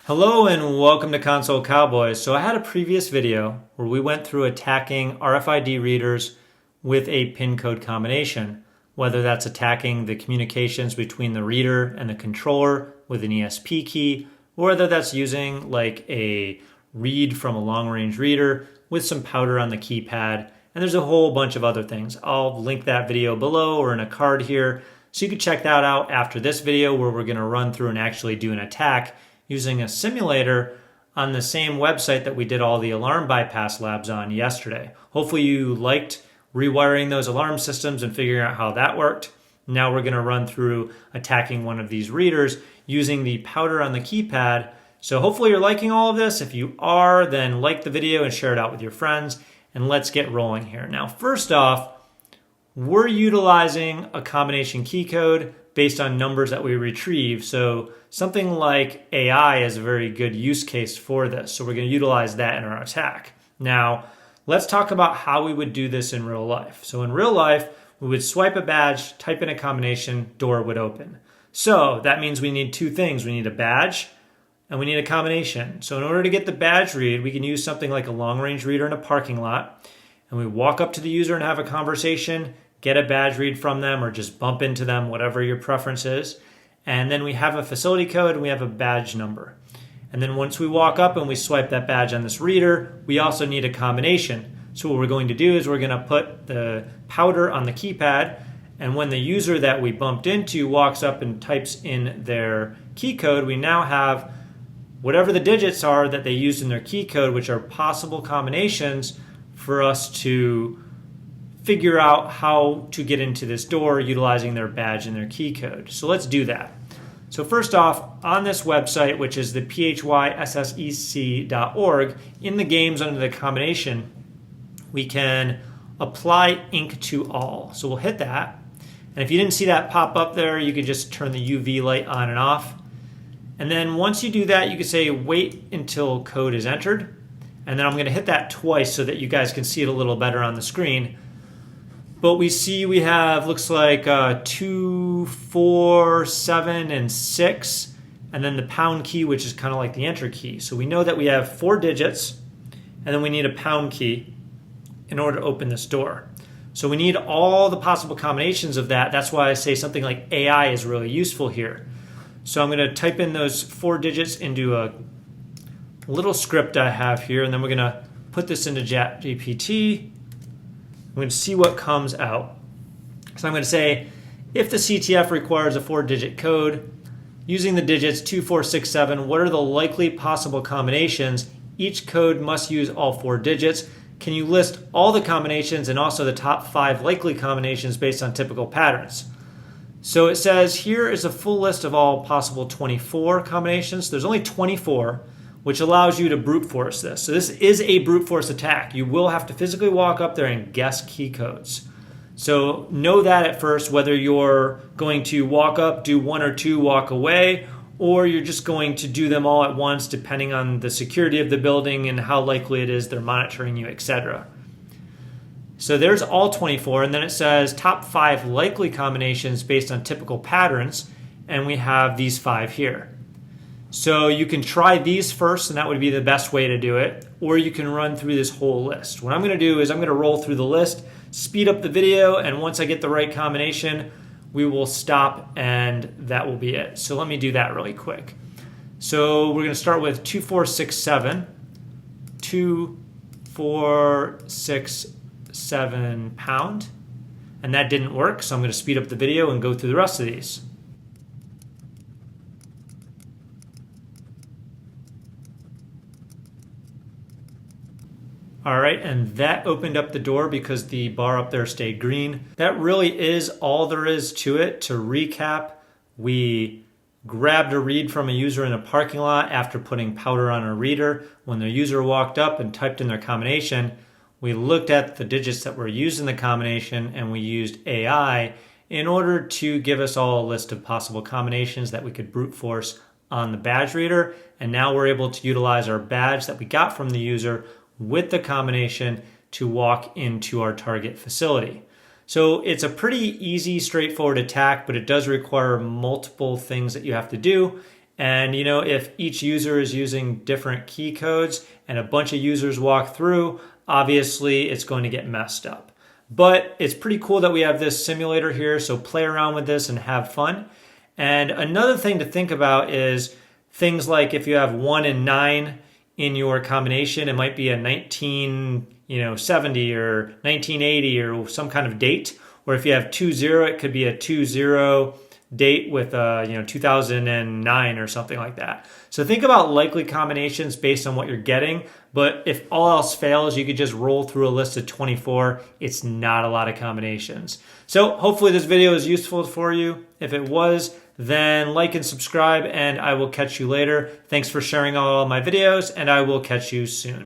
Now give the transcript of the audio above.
Hello and welcome to Console Cowboys. So I had a previous video where we went through attacking RFID readers with a pin code combination, whether that's attacking the communications between the reader and the controller with an ESP key, or whether that's using like a read from a long-range reader with some powder on the keypad. And there's a whole bunch of other things. I'll link that video below or in a card here, so you can check that out after this video where we're going to run through and actually do an attack using a simulator on the same website that we did all the alarm bypass labs on yesterday. Hopefully you liked rewiring those alarm systems and figuring out how that worked. Now we're going to run through attacking one of these readers using the powder on the keypad. So hopefully you're liking all of this. If you are, then like the video and share it out with your friends. And let's get rolling here. Now, first off, we're utilizing a combination key code based on numbers that we retrieve. So something like AI is a very good use case for this. So we're going to utilize that in our attack. Now, let's talk about how we would do this in real life. So in real life, we would swipe a badge, type in a combination, door would open. So that means we need two things. We need a badge and we need a combination. So in order to get the badge read, we can use something like a long-range reader in a parking lot. And we walk up to the user and have a conversation, get a badge read from them, or just bump into them, whatever your preference is. And then we have a facility code and we have a badge number. And then once we walk up and we swipe that badge on this reader, we also need a combination. So what we're going to do is we're going to put the powder on the keypad, and when the user that we bumped into walks up and types in their key code, we now have whatever the digits are that they used in their key code, which are possible combinations for us to figure out how to get into this door utilizing their badge and their key code. So let's do that. So first off, on this website, which is the physsec.org, in the games under the combination, we can apply ink to all. So we'll hit that. And if you didn't see that pop up there, you could just turn the UV light on and off. And then once you do that, you can say wait until code is entered. And then I'm going to hit that twice so that you guys can see it a little better on the screen. But we see we have, looks like 2, 4, 7, and 6, and then the pound key, which is kind of like the enter key. So we know that we have 4 digits, and then we need a pound key in order to open this door. So we need all the possible combinations of that. That's why I say something like AI is really useful here. So I'm going to type in those 4 digits into a little script I have here, and then we're going to put this into ChatGPT. I'm going to see what comes out. So I'm going to say, if the CTF requires a 4-digit code, using the digits 2, 4, 6, 7, what are the likely possible combinations? Each code must use all 4 digits. Can you list all the combinations and also the top 5 likely combinations based on typical patterns? So it says, here is a full list of all possible 24 combinations. There's only 24. Which allows you to brute force this. So this is a brute force attack. You will have to physically walk up there and guess key codes. So know that at first, whether you're going to walk up, do 1 or 2, walk away, or you're just going to do them all at once depending on the security of the building and how likely it is they're monitoring you, etc. So there's all 24, and then it says top 5 likely combinations based on typical patterns, and we have these 5 here. So you can try these first, and that would be the best way to do it, or you can run through this whole list. What I'm going to do is I'm going to roll through the list, speed up the video, and once I get the right combination, we will stop, and that will be it. So let me do that really quick. So we're going to start with 2, 4, 6, 7, 2, 4, 6, 7 pound, and that didn't work, so I'm going to speed up the video and go through the rest of these. All right, and that opened up the door because the bar up there stayed green. That really is all there is to it. To recap, we grabbed a read from a user in a parking lot after putting powder on a reader. When the user walked up and typed in their combination, we looked at the digits that were used in the combination and we used AI in order to give us all a list of possible combinations that we could brute force on the badge reader. And now we're able to utilize our badge that we got from the user with the combination to walk into our target facility. So it's a pretty easy, straightforward attack, but it does require multiple things that you have to do. And if each user is using different key codes and a bunch of users walk through, obviously it's going to get messed up. But it's pretty cool that we have this simulator here, so play around with this and have fun. And another thing to think about is things like if you have 1 and 9 in your combination, it might be a 1970 or 1980 or some kind of date. Or if you have 2-0, it could be a 2-0 date with 2009 or something like that. So think about likely combinations based on what you're getting. But if all else fails, you could just roll through a list of 24. It's not a lot of combinations. So hopefully this video is useful for you. If it was, then like and subscribe, and I will catch you later. Thanks for sharing all of my videos, and I will catch you soon.